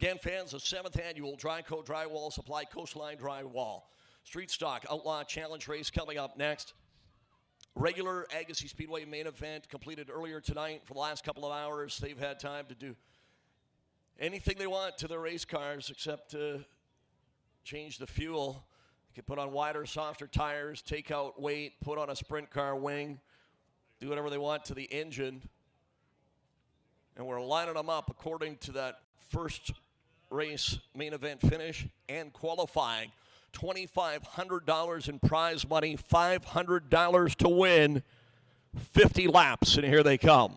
Again, fans, the 7th annual Dryco Drywall Supply Coastline Drywall Street Stock Outlaw Challenge race coming up next. Regular Agassiz Speedway main event completed earlier tonight. For the last couple of hours, they've had time to do anything they want to their race cars except change the fuel. They can put on wider, softer tires, take out weight, put on a sprint car wing, do whatever they want to the engine. And we're lining them up according to that first race main event finish and qualifying. $2,500 in prize money, $500 to win, 50 laps, and here they come.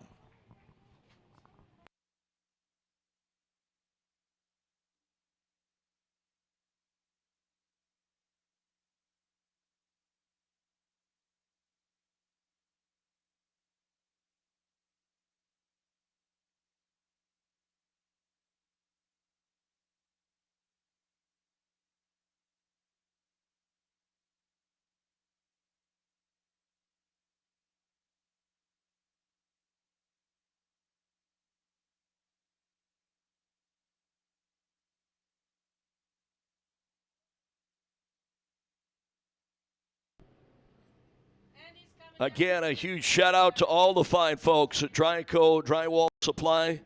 Again, a huge shout out to all the fine folks at Dryco Drywall Supply.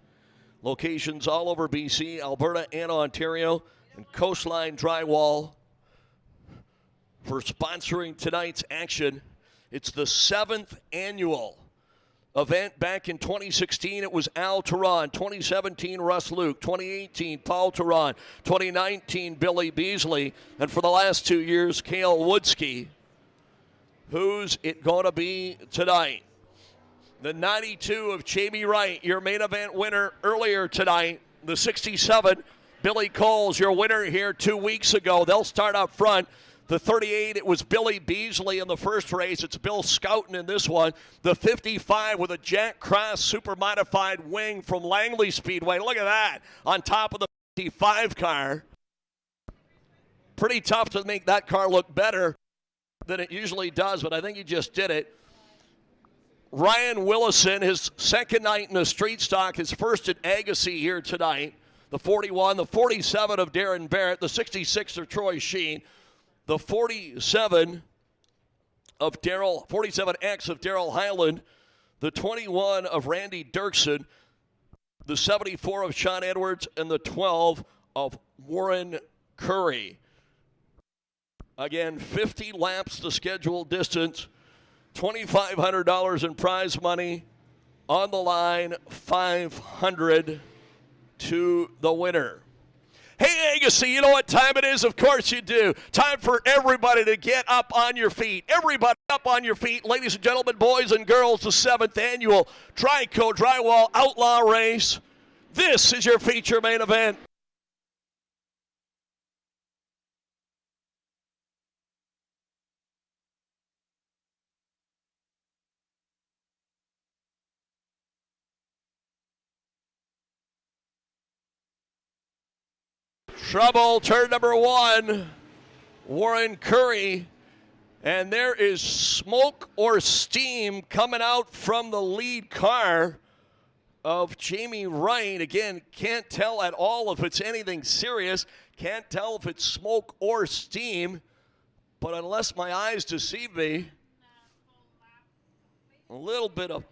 Locations all over BC, Alberta, and Ontario. And Coastline Drywall for sponsoring tonight's action. It's the 7th annual event. Back in 2016, it was Al Turan. 2017, Russ Luke. 2018, Paul Turan. 2019, Billy Beasley. And for the last 2 years, Cale Woodsky. Who's it going to be tonight? The 92 of Jamie Wright, your main event winner earlier tonight. The 67, Billy Coles, your winner here 2 weeks ago. They'll start up front. The 38, it was Billy Beasley in the first race. It's Bill Scouten in this one. The 55 with a Jack Cross super modified wing from Langley Speedway. Look at that on top of the 55 car. Pretty tough to make that car look better than it usually does, but I think he just did it. Ryan Willison, his second night in the street stock, his first at Agassiz here tonight. The 41, the 47 of Darren Barrett, the 66 of Troy Sheen, the 47 of 47X of Darrell Hyland, the 21 of Randy Dirksen, the 74 of Sean Edwards, and the 12 of Warren Curry. Again, 50 laps the scheduled distance, $2,500 in prize money on the line, $500 to the winner. Hey, Agassiz, you know what time it is? Of course you do. Time for everybody to get up on your feet. Everybody up on your feet. Ladies and gentlemen, boys and girls, the 7th annual Dryco Drywall Outlaw Race. This is your feature main event. Trouble, turn number 1, Warren Curry. And there is smoke or steam coming out from the lead car of Jamie Wright. Again, can't tell at all if it's anything serious. Can't tell if it's smoke or steam. But unless my eyes deceive me, a little bit of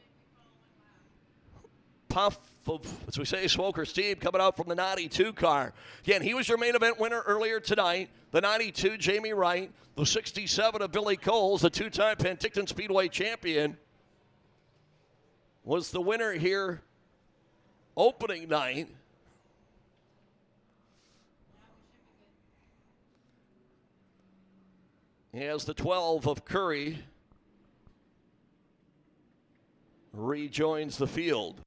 puff of, as we say, smoke or steam coming out from the 92 car. Again, he was your main event winner earlier tonight. The 92, Jamie Wright. The 67 of Billy Coles, the two-time Penticton Speedway champion, was the winner here opening night. He has the 12 of Curry. Rejoins the field.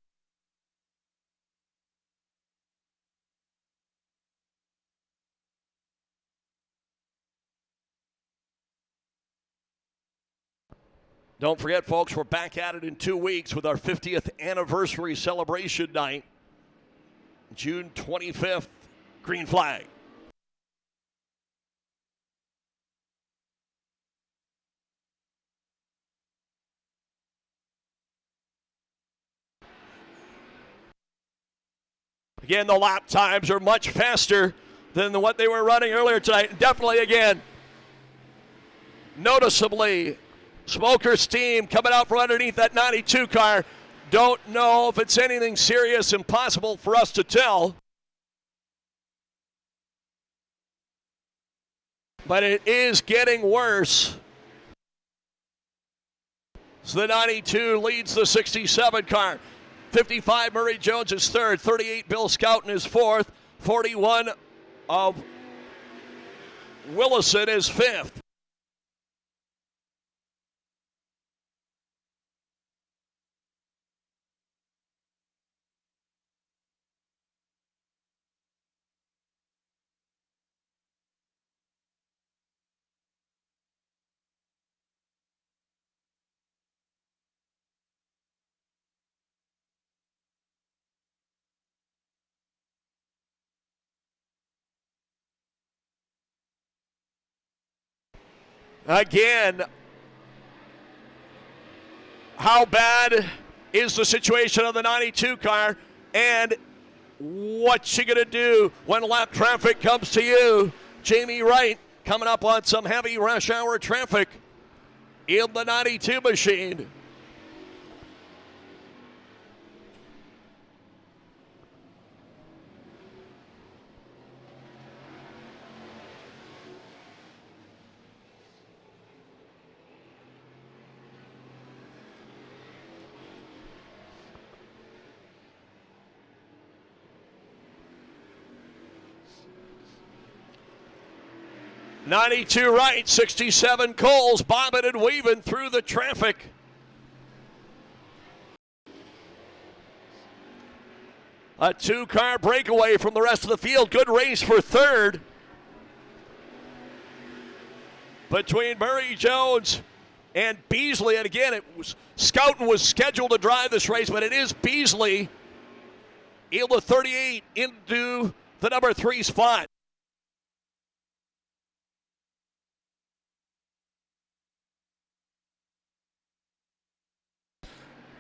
Don't forget, folks, we're back at it in 2 weeks with our 50th anniversary celebration night, June 25th, green flag. Again, the lap times are much faster than what they were running earlier tonight. Definitely, again, noticeably, smoke or steam coming out from underneath that 92 car. Don't know if it's anything serious, impossible for us to tell. But it is getting worse. So the 92 leads the 67 car. 55, Murray Jones is third. 38, Bill Scouten is fourth. 41 of Willison is fifth. Again, how bad is the situation of the 92 car, and what's she going to do when lap traffic comes to you? Jamie Wright coming up on some heavy rush hour traffic in the 92 machine. '92 Wright, 67 Coles, bobbing and weaving through the traffic. A two-car breakaway from the rest of the field. Good race for third between Murray Jones and Beasley. And again, Scouten was scheduled to drive this race, but it is Beasley in the 38 into the number 3 spot.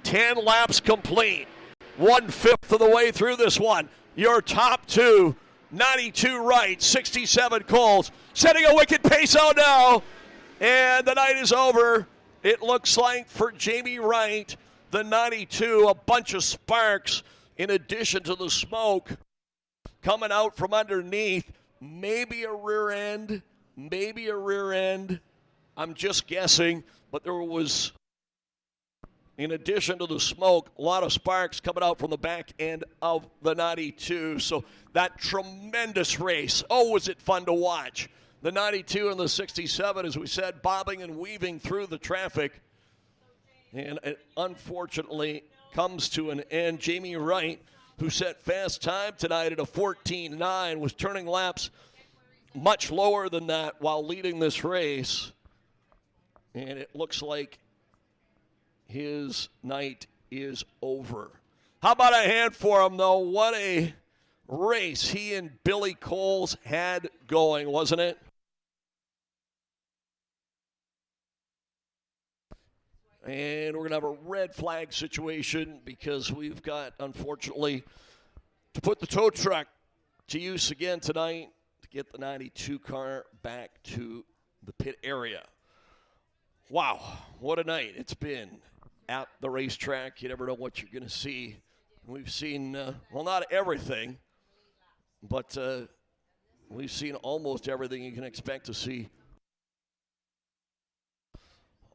Ten laps complete. 1/5 of the way through this one. Your top two, 92 Wright, 67 Coles, setting a wicked pace out now. And the night is over. It looks like for Jamie Wright, the 92, a bunch of sparks in addition to the smoke coming out from underneath. Maybe a rear end. I'm just guessing, but there was, in addition to the smoke, a lot of sparks coming out from the back end of the 92. So that tremendous race. Oh, was it fun to watch. The 92 and the 67, as we said, bobbing and weaving through the traffic. And it unfortunately comes to an end. Jamie Wright, who set fast time tonight at a 14.9, was turning laps much lower than that while leading this race. And it looks like his night is over. How about a hand for him, though? What a race he and Billy Coles had going, wasn't it? And we're going to have a red flag situation because we've got, unfortunately, to put the tow truck to use again tonight to get the 92 car back to the pit area. Wow, what a night it's been at the racetrack. You never know what you're going to see. We've seen, well, not everything, but we've seen almost everything you can expect to see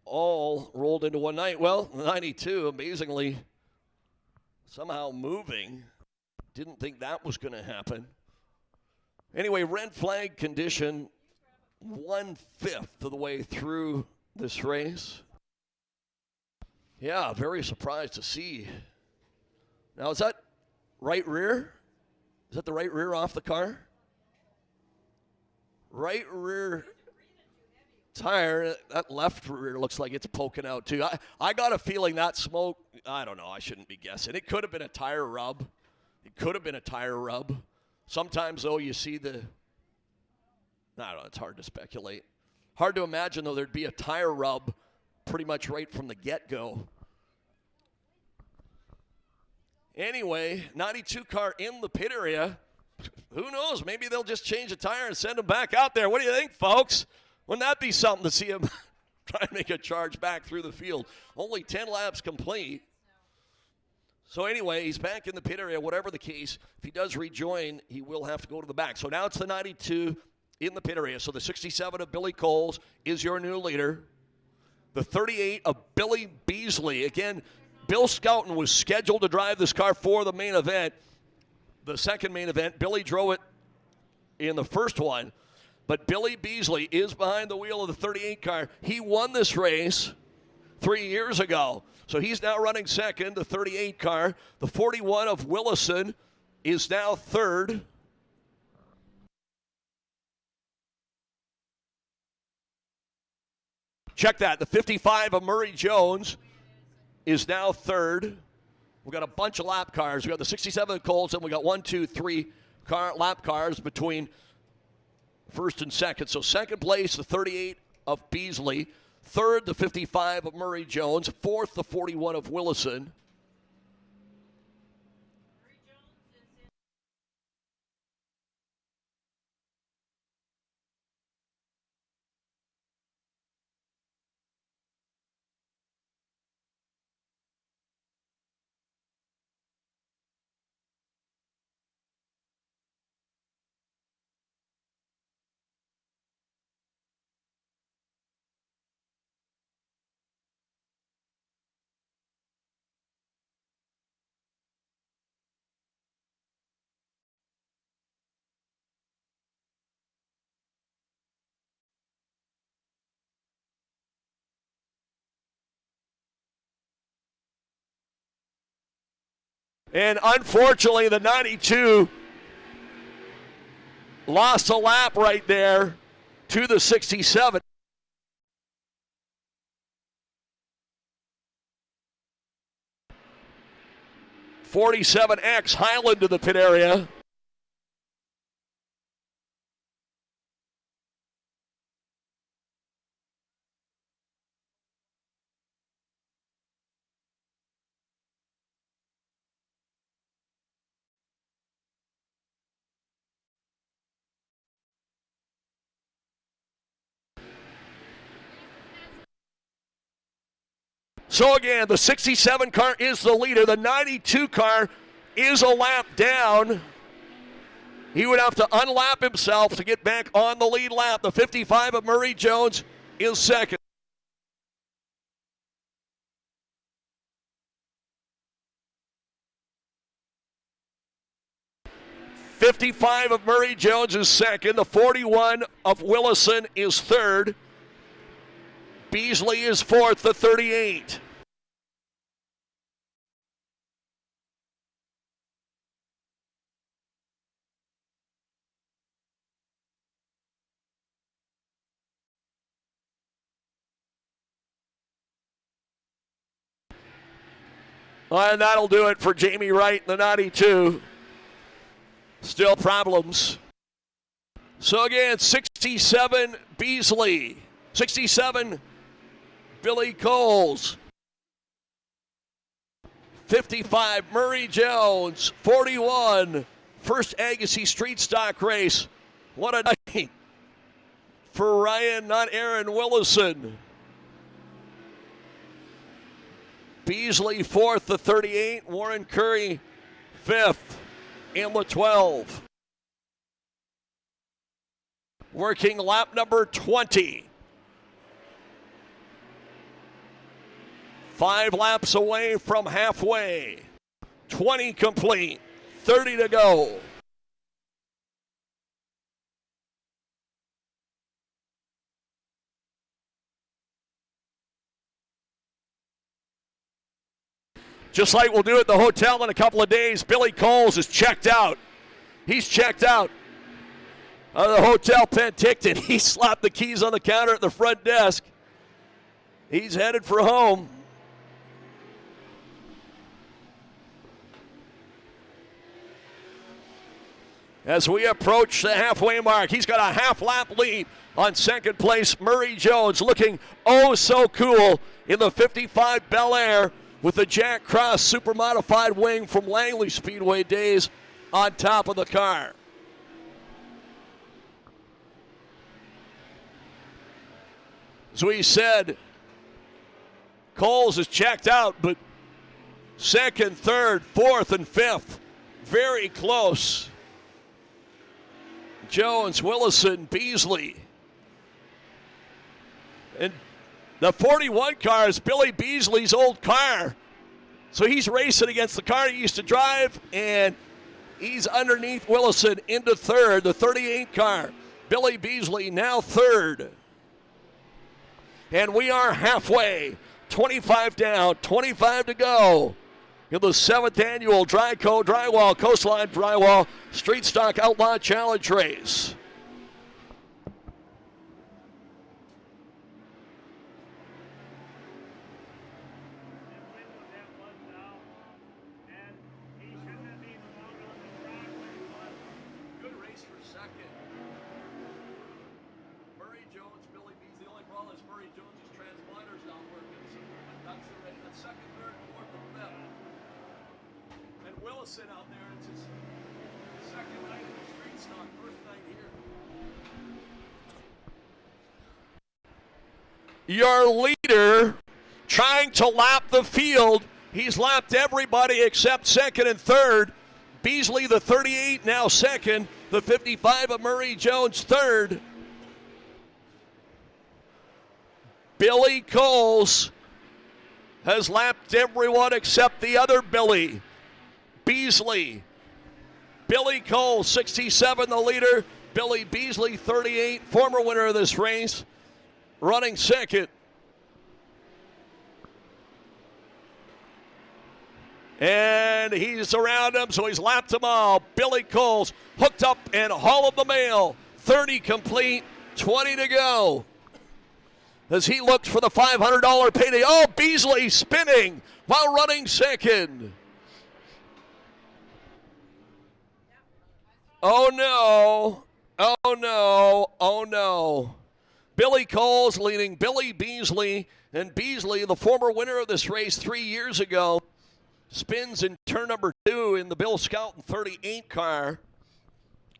all rolled into one night. Well, 92, amazingly, somehow moving. Didn't think that was going to happen. Anyway, red flag condition, 1/5 of the way through this race. Yeah, very surprised to see. Now, is that right rear? Is that the right rear off the car? Right rear tire, that left rear looks like it's poking out too. I got a feeling that smoke, I don't know, I shouldn't be guessing. It could have been a tire rub. Sometimes, though, you see I don't know, it's hard to speculate. Hard to imagine, though, there'd be a tire rub pretty much right from the get-go. Anyway, 92 car in the pit area. Who knows? Maybe they'll just change a tire and send him back out there. What do you think, folks? Wouldn't that be something to see him try and make a charge back through the field? Only 10 laps complete. So anyway, he's back in the pit area. Whatever the case, if he does rejoin, he will have to go to the back. So now it's the 92 in the pit area. So the 67 of Billy Coles is your new leader. The 38 of Billy Beasley. Again, Bill Scouten was scheduled to drive this car for the main event. The second main event, Billy drove it in the first one. But Billy Beasley is behind the wheel of the 38 car. He won this race 3 years ago. So he's now running second, the 38 car. The 41 of Willison is now third. Check that. The 55 of Murray Jones is now third. We've got a bunch of lap cars. We've got the 67 of Coles, and we got 1, 2, 3 lap cars between first and second. So second place, the 38 of Beasley. Third, the 55 of Murray Jones. Fourth, the 41 of Willison. And unfortunately, the 92 lost a lap right there to the 67. '47X Highland to the pit area. So again, the 67 car is the leader. The 92 car is a lap down. He would have to unlap himself to get back on the lead lap. The 55 of Murray Jones is second. '55 of Murray Jones is second. The 41 of Willison is third. Beasley is fourth, the 38. And that'll do it for Jamie Wright in the 92. Still problems. So again, 67 Beasley, 67 Billy Coles, 55 Murray Jones, 41 first Agassiz Street Stock race. What a night for Ryan, not Aaron Willison. Beasley fourth, the 38. Warren Curry fifth in the 12. Working lap number 20. 5 laps away from halfway. 20 complete. 30 to go. Just like we'll do at the hotel in a couple of days, Billy Coles is checked out. He's checked out of the Hotel Penticton. He slapped the keys on the counter at the front desk. He's headed for home. As we approach the halfway mark, he's got a half-lap lead on second place. Murray Jones looking oh so cool in the 55 Bel Air. with the Jack Cross super modified wing from Langley Speedway days on top of the car. As we said, Coles is checked out, but second, third, fourth, and fifth, very close. Jones, Willison, Beasley. And the 41 car is Billy Beasley's old car. So he's racing against the car he used to drive, and he's underneath Willison into third, the 38 car. Billy Beasley now third. And we are halfway. 25 down, 25 to go in the 7th annual Dryco Drywall, Coastline Drywall, Street Stock Outlaw Challenge race. Good race for second. Murray Jones, Billy Beasley. The only problem is Murray Jones' transponder's not working. So that's the race. That's second, third, fourth, and fifth. And Willison out there, it's his second night in the street stock, first night here. Your leader trying to lap the field. He's lapped everybody except second and third. Beasley, the 38, now second. The 55 of Murray Jones, third. Billy Coles has lapped everyone except the other Billy. Beasley. Billy Coles, 67, the leader. Billy Beasley, 38, former winner of this race, running second. And he's around him, so he's lapped them all. Billy Coles hooked up and hauled the mail. 30 complete, 20 to go. As he looks for the $500 payday. Oh, Beasley spinning while running second. Oh, no. Oh, no. Oh, no. Billy Coles leading Billy Beasley. And Beasley, the former winner of this race 3 years ago, spins in turn number 2 in the Bill Scouten 38 car.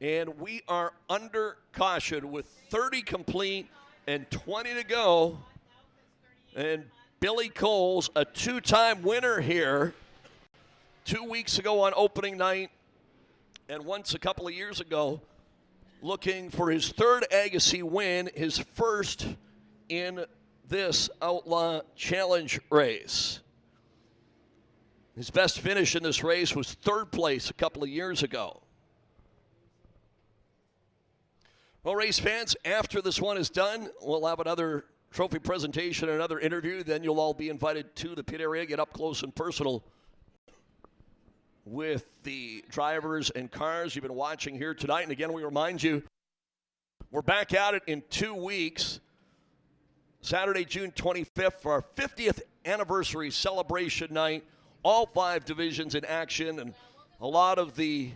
And we are under caution with 30 complete and 20 to go. And Billy Coles, a two-time winner here, 2 weeks ago on opening night, and once a couple of years ago, looking for his third Agassiz win, his first in this Outlaw Challenge race. His best finish in this race was third place a couple of years ago. Well, race fans, after this one is done, we'll have another trophy presentation, another interview. Then you'll all be invited to the pit area, get up close and personal with the drivers and cars you've been watching here tonight. And again, we remind you, we're back at it in 2 weeks. Saturday, June 25th, for our 50th anniversary celebration night. All 5 divisions in action, and a lot of the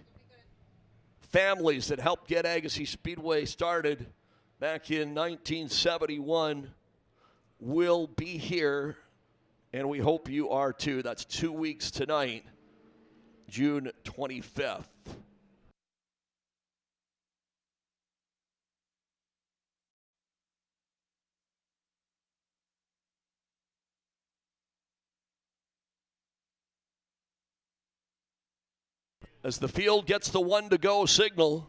families that helped get Agassiz Speedway started back in 1971 will be here, and we hope you are too. That's 2 weeks tonight, June 25th. As the field gets the 1 to go signal,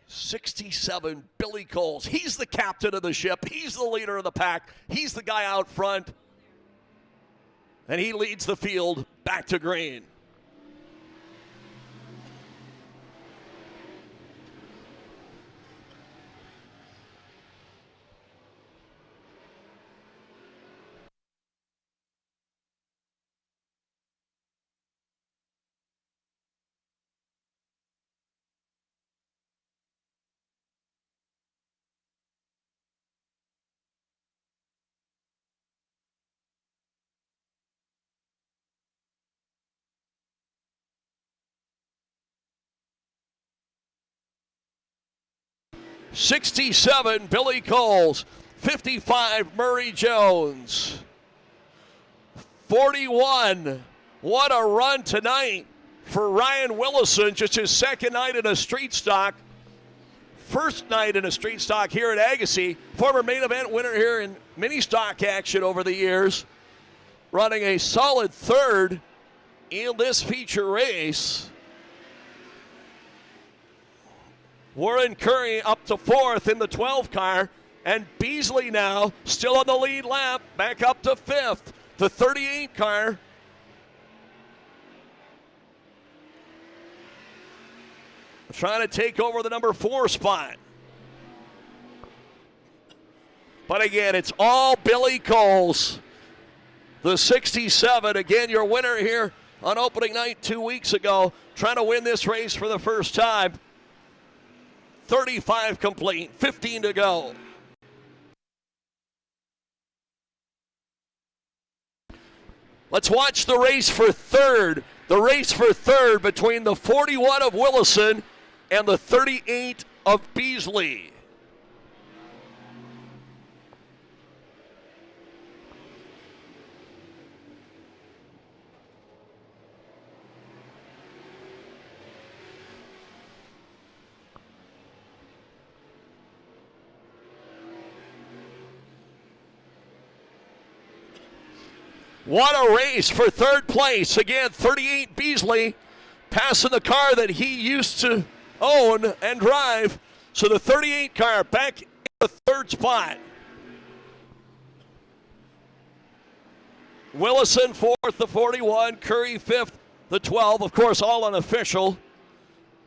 67, Billy Coles. He's the captain of the ship. He's the leader of the pack. He's the guy out front. And he leads the field back to green. '67, Billy Coles. 55, Murray Jones. 41. What a run tonight for Ryan Willison. Just his second night in a street stock. First night in a street stock here at Agassiz. Former main event winner here in mini stock action over the years. Running a solid third in this feature race. Warren Curry up to fourth in the 12 car. And Beasley now still on the lead lap, back up to fifth. The 38 car. Trying to take over the number 4 spot. But again, it's all Billy Coles. The 67, again, your winner here on opening night 2 weeks ago, trying to win this race for the first time. 35 complete, 15 to go. Let's watch the race for third. The race for third between the 41 of Willison and the 38 of Beasley. What a race for third place. Again, 38 Beasley passing the car that he used to own and drive. So the 38 car back in the third spot. Willison fourth, the 41. Curry fifth, the 12. Of course, all unofficial.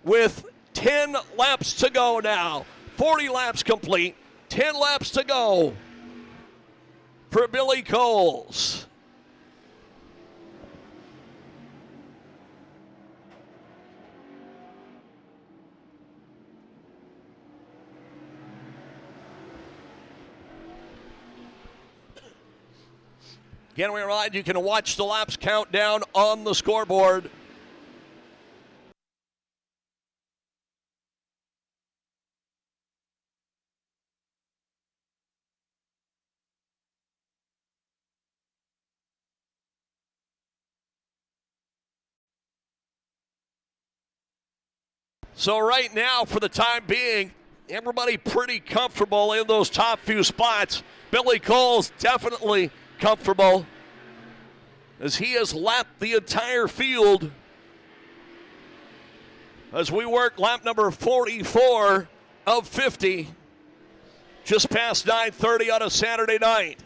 With 10 laps to go now. 40 laps complete. 10 laps to go for Billy Coles. Again, we remind you can watch the laps countdown on the scoreboard. So right now, for the time being, everybody pretty comfortable in those top few spots. Billy Coles definitely comfortable as he has lapped the entire field as we work lap number 44 of 50, just past 9:30 on a Saturday night.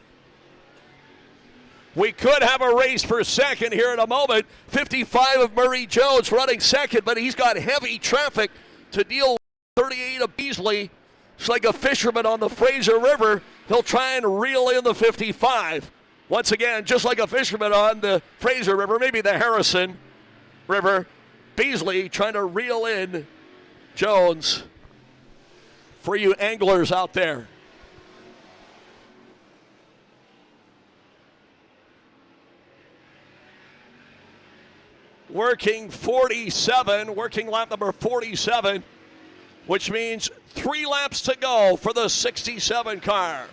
We could have a race for second here in a moment. 55 of Murray Jones running second, but he's got heavy traffic to deal with. 38 of Beasley. It's like a fisherman on the Fraser River. He'll try and reel in the 55. Once again, just like a fisherman on the Fraser River, maybe the Harrison River. Beasley trying to reel in Jones for you anglers out there. Working 47, working lap number 47, which means 3 laps to go for the 67 car.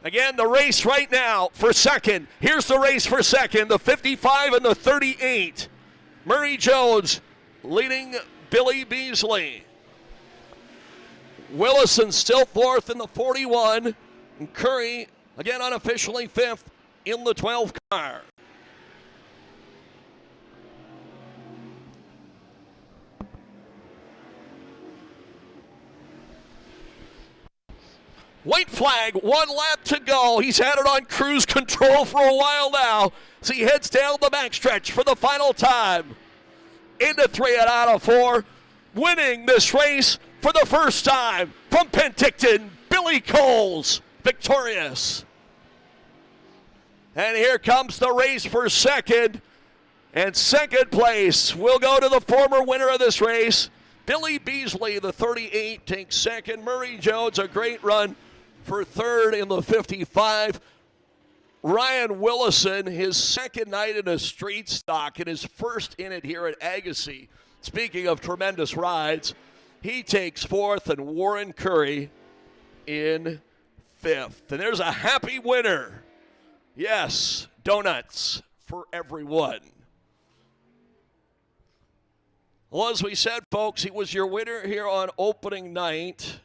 Again, the race right now for second. Here's the race for second, the 55 and the 38. Murray Jones leading Billy Beasley. Willison still fourth in the 41. And Curry, again unofficially fifth in the 12 car. White flag, 1 lap to go. He's had it on cruise control for a while now as he heads down the backstretch for the final time. Into 3 out of 4, winning this race for the first time from Penticton, Billy Coles, victorious. And here comes the race for second. And second place will go to the former winner of this race, Billy Beasley, the 38, takes second. Murray Jones, a great run for third in the 55. Ryan Willison, his second night in a street stock and his first in it here at Agassiz. Speaking of tremendous rides, he takes fourth, and Warren Curry in 5th. And there's a happy winner. Yes, donuts for everyone. Well, as we said, folks, he was your winner here on opening night.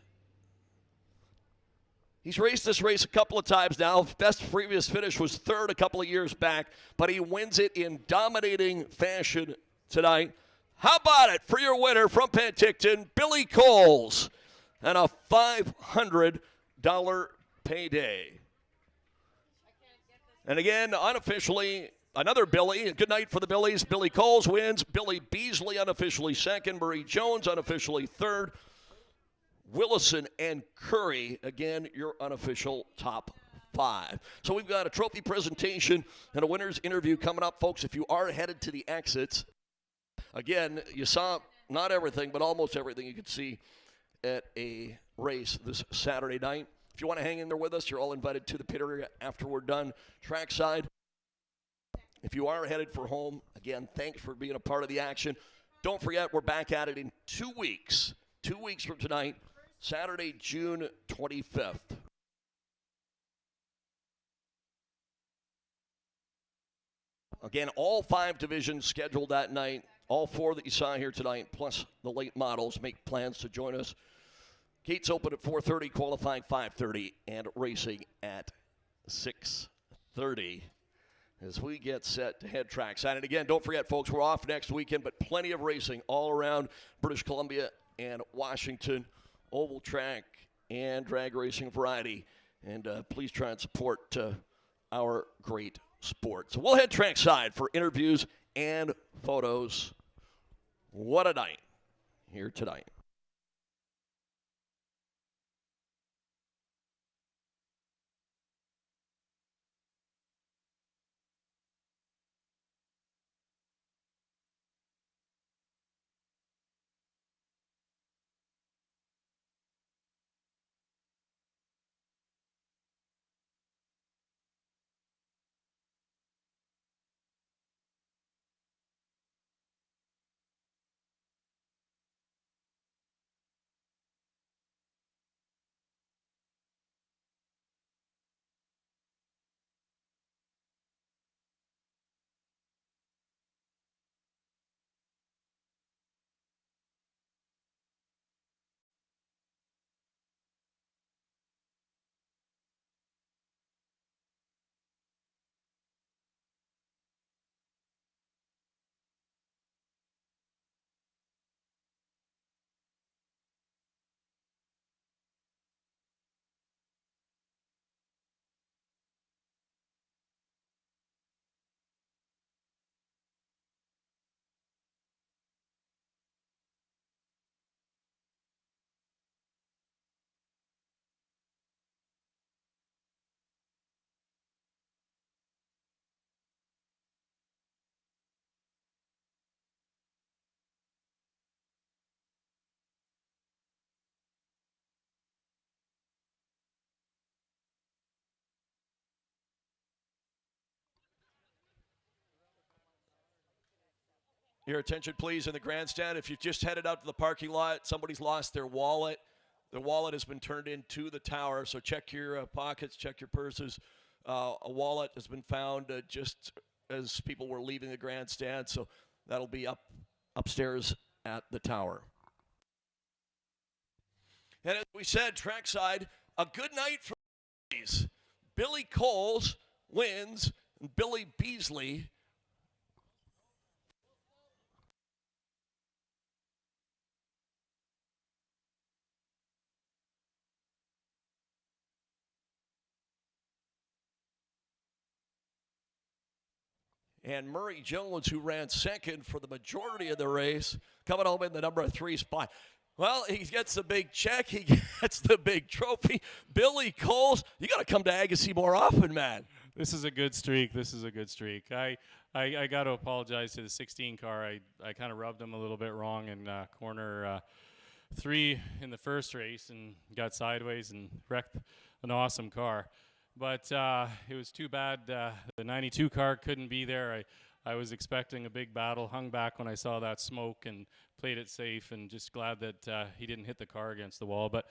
He's raced this race a couple of times now. Best previous finish was 3rd a couple of years back, but he wins it in dominating fashion tonight. How about it for your winner from Penticton, Billy Coles, and a $500 payday. And again, unofficially, another Billy. Good night for the Billies. Billy Coles wins. Billy Beasley unofficially 2nd. Murray Jones unofficially 3rd. Willison and Curry, again, your unofficial top 5. So we've got a trophy presentation and a winner's interview coming up, folks. If you are headed to the exits, again, you saw not everything, but almost everything you could see at a race this Saturday night. If you want to hang in there with us, you're all invited to the pit area after we're done trackside. If you are headed for home, again, thanks for being a part of the action. Don't forget, we're back at it in 2 weeks. 2 weeks from tonight, Saturday, June 25th. Again, all 5 divisions scheduled that night. All 4 that you saw here tonight, plus the late models, make plans to join us. Gates open at 4:30, qualifying 5:30, and racing at 6:30 as we get set to head trackside. And again, don't forget, folks, we're off next weekend, but plenty of racing all around British Columbia and Washington, oval track and drag racing variety. And please try and support our great sport. So we'll head trackside for interviews and photos. What a night here tonight. Your attention, please, in the grandstand. If you've just headed out to the parking lot, somebody's lost their wallet. Their wallet has been turned into the tower, so check your pockets, check your purses. A wallet has been found just as people were leaving the grandstand, so that'll be upstairs at the tower. And as we said, trackside, a good night for these. Billy Coles wins, and Billy Beasley and Murray Jones, who ran 2nd for the majority of the race, coming home in the number 3 spot. Well, he gets the big check. He gets the big trophy. Billy Coles, you got to come to Agassiz more often, man. This is a good streak. This is a good streak. I got to apologize to the 16 car. I kind of rubbed him a little bit wrong in corner 3 in the first race and got sideways and wrecked an awesome car. But it was too bad the 92 car couldn't be there. I was expecting a big battle, hung back when I saw that smoke and played it safe, and just glad that he didn't hit the car against the wall. But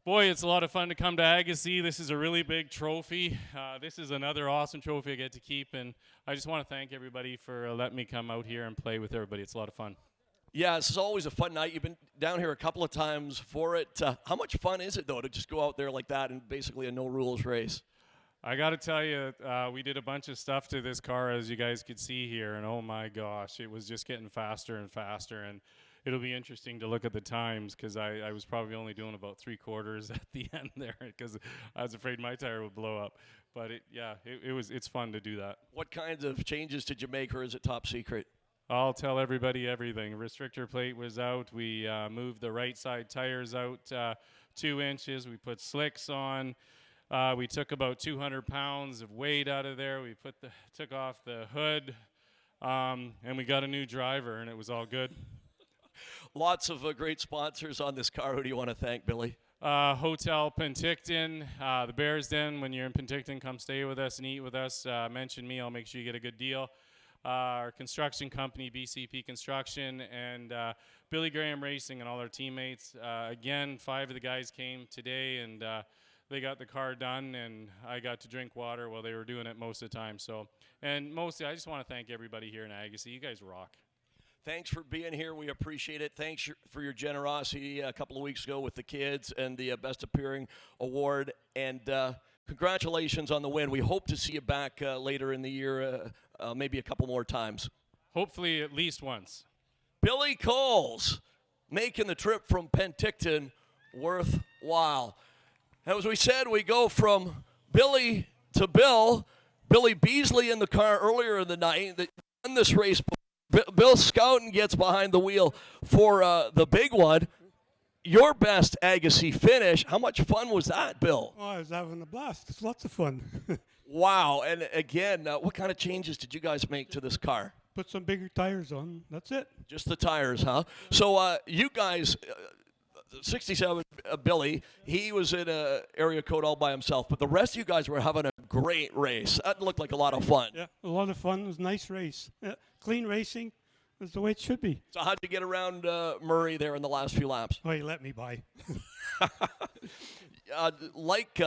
Boy, it's a lot of fun to come to Agassiz. This is a really big trophy. This is another awesome trophy I get to keep, and I just want to thank everybody for letting me come out here and play with everybody. It's a lot of fun. Yeah, this is always a fun night. You've been down here a couple of times for it. How much fun is it, though, to just go out there like that in basically a no-rules race? I got to tell you, we did a bunch of stuff to this car, as you guys could see here, and oh my gosh, it was just getting faster and faster, and it'll be interesting to look at the times because I was probably only doing about 3/4 at the end there because I was afraid my tire would blow up. But it's fun to do that. What kinds of changes did you make, or is it top secret? I'll tell everybody everything. Restrictor plate was out. We moved the right side tires out 2 inches. We put slicks on. We took about 200 pounds of weight out of there. We took off the hood, and we got a new driver, and it was all good. Lots of great sponsors on this car. Who do you want to thank, Billy? Hotel Penticton, the Bears Den. When you're in Penticton, come stay with us and eat with us. Mention me. I'll make sure you get a good deal. Our construction company, BCP Construction, and Billy Graham Racing and all our teammates. Again, 5 of the guys came today, and they got the car done, and I got to drink water while they were doing it most of the time. And mostly, I just want to thank everybody here in Agassiz. You guys rock. Thanks for being here. We appreciate it. Thanks for your generosity a couple of weeks ago with the kids and the Best Appearing Award. And congratulations on the win. We hope to see you back later in the year, maybe a couple more times. Hopefully at least once. Billy Coles making the trip from Penticton worthwhile. As we said, we go from Billy to Bill. Billy Beasley in the car earlier in the night that won this race. Bill Scouten gets behind the wheel for the big one. Your best Agassiz finish. How much fun was that, Bill? Oh, I was having a blast. It's lots of fun. Wow. And again, what kind of changes did you guys make to this car? Put some bigger tires on. That's it. Just the tires, huh? So you guys, 67 Billy, he was in an area code all by himself, but the rest of you guys were having a great race. That looked like a lot of fun. Yeah, a lot of fun. It was a nice race. Clean racing. That's the way it should be. So how'd you get around Murray there in the last few laps? Oh, he let me by. Like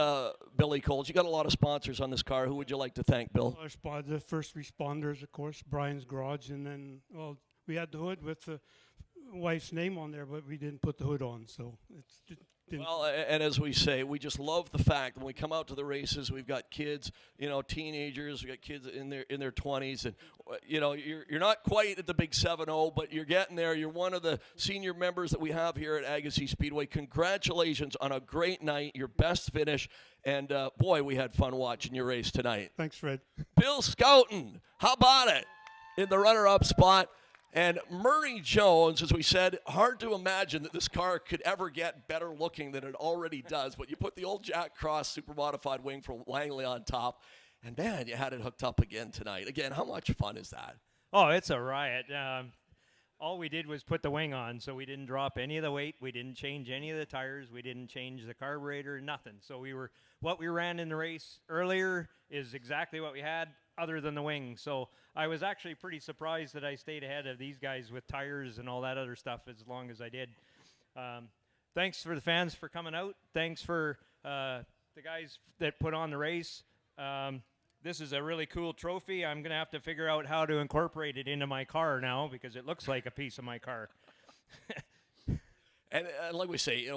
Billy Coles, you got a lot of sponsors on this car. Who would you like to thank, Bill? The first responders, of course, Brian's Garage, and then, well, we had the hood with the wife's name on there, but we didn't put the hood on, so it's just didn't. Well, and as we say, we just love the fact when we come out to the races, we've got kids, teenagers, we got kids in their 20s, and you're not quite at the big 7-0, but you're getting there. You're one of the senior members that we have here at Agassiz Speedway. Congratulations on a great night, your best finish, and boy, we had fun watching your race tonight. Thanks, Fred. Bill Scouten, how about it, in the runner-up spot? And Murray Jones, as we said, hard to imagine that this car could ever get better looking than it already does. But you put the old Jack Cross super modified wing from Langley on top, and man, you had it hooked up again tonight. Again, how much fun is that? Oh, it's a riot. All we did was put the wing on, so we didn't drop any of the weight. We didn't change any of the tires. We didn't change the carburetor, nothing. So what we ran in the race earlier is exactly what we had, other than the wing. So I was actually pretty surprised that I stayed ahead of these guys with tires and all that other stuff as long as I did. Thanks for the fans for coming out. Thanks for the guys that put on the race. This is a really cool trophy. I'm going to have to figure out how to incorporate it into my car now because it looks like a piece of my car. And like we say,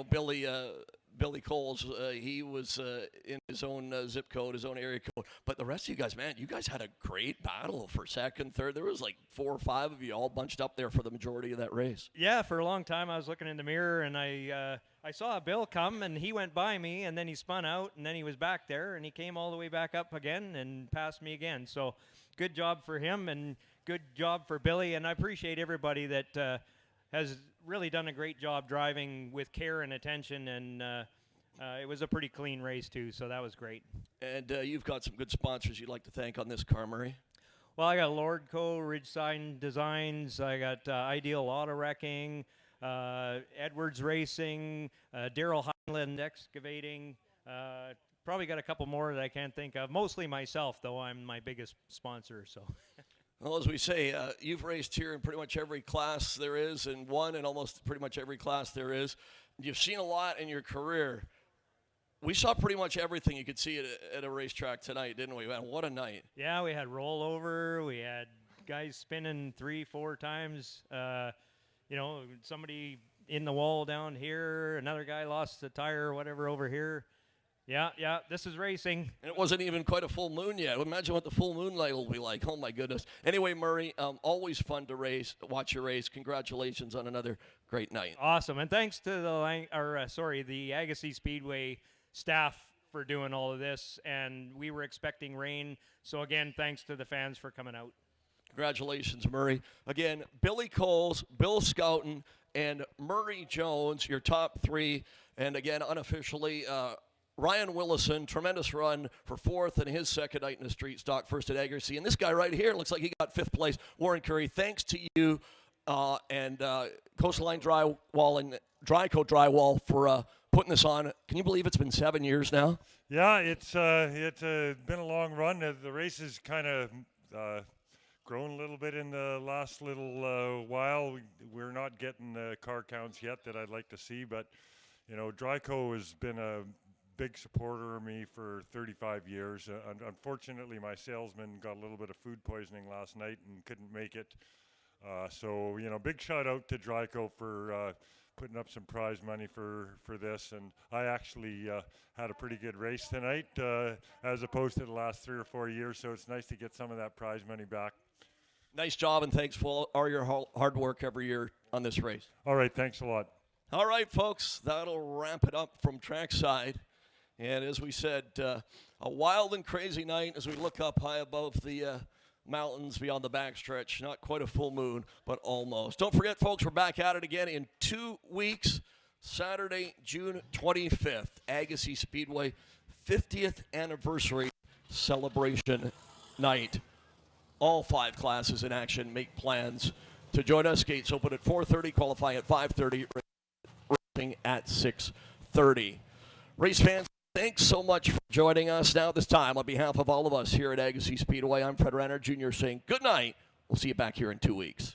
Billy Coles, he was in his own zip code, his own area code. But the rest of you guys, man, you guys had a great battle for second, third. There was like 4 or 5 of you all bunched up there for the majority of that race. Yeah, for a long time I was looking in the mirror and I saw Bill come and he went by me and then he spun out and then he was back there and he came all the way back up again and passed me again. So good job for him and good job for Billy. And I appreciate everybody that has really done a great job driving with care and attention, and it was a pretty clean race too, so that was great. And you've got some good sponsors you'd like to thank on this car, Murray? Well, I got Lordco, Ridgeline Designs, I got Ideal Auto Wrecking, Edwards Racing, Daryl Highland Excavating, probably got a couple more that I can't think of. Mostly myself, though. I'm my biggest sponsor, so. Well, as we say, you've raced here in pretty much every class there is and won in almost pretty much every class there is. You've seen a lot in your career. We saw pretty much everything you could see at a racetrack tonight, didn't we? Man, what a night. Yeah, we had rollover. We had guys spinning 3-4 times. Somebody in the wall down here. Another guy lost a tire or whatever over here. Yeah, this is racing. And it wasn't even quite a full moon yet. Imagine what the full moonlight will be like. Oh, my goodness. Anyway, Murray, always fun to watch your race. Congratulations on another great night. Awesome. And thanks to the Agassiz Speedway staff for doing all of this. And we were expecting rain. So, again, thanks to the fans for coming out. Congratulations, Murray. Again, Billy Coles, Bill Scouten, and Murray Jones, your top three. And, again, unofficially, Ryan Willison, tremendous run for fourth and his second night in the street stock, first at Agassiz. And this guy right here looks like he got fifth place. Warren Curry, thanks to you and Coastline Drywall and Dryco Drywall for putting this on. Can you believe it's been 7 years now? Yeah, it's been a long run. The race has kind of grown a little bit in the last little while. We're not getting the car counts yet that I'd like to see, but, Dryco has been a big supporter of me for 35 years. Unfortunately, my salesman got a little bit of food poisoning last night and couldn't make it. So, big shout out to Dryco for putting up some prize money for this. And I actually had a pretty good race tonight as opposed to the last 3 or 4 years. So it's nice to get some of that prize money back. Nice job, and thanks for all your hard work every year on this race. All right, thanks a lot. All right, folks, that'll wrap it up from trackside. And as we said, a wild and crazy night as we look up high above the mountains beyond the backstretch. Not quite a full moon, but almost. Don't forget, folks, we're back at it again in 2 weeks. Saturday, June 25th, Agassiz Speedway, 50th anniversary celebration night. All 5 classes in action. Make plans to join us. Gates open at 4:30, qualifying at 5:30, racing at 6:30. Race fans, thanks so much for joining us. Now this time, on behalf of all of us here at Agassiz Speedway, I'm Fred Renner Jr. saying good night. We'll see you back here in 2 weeks.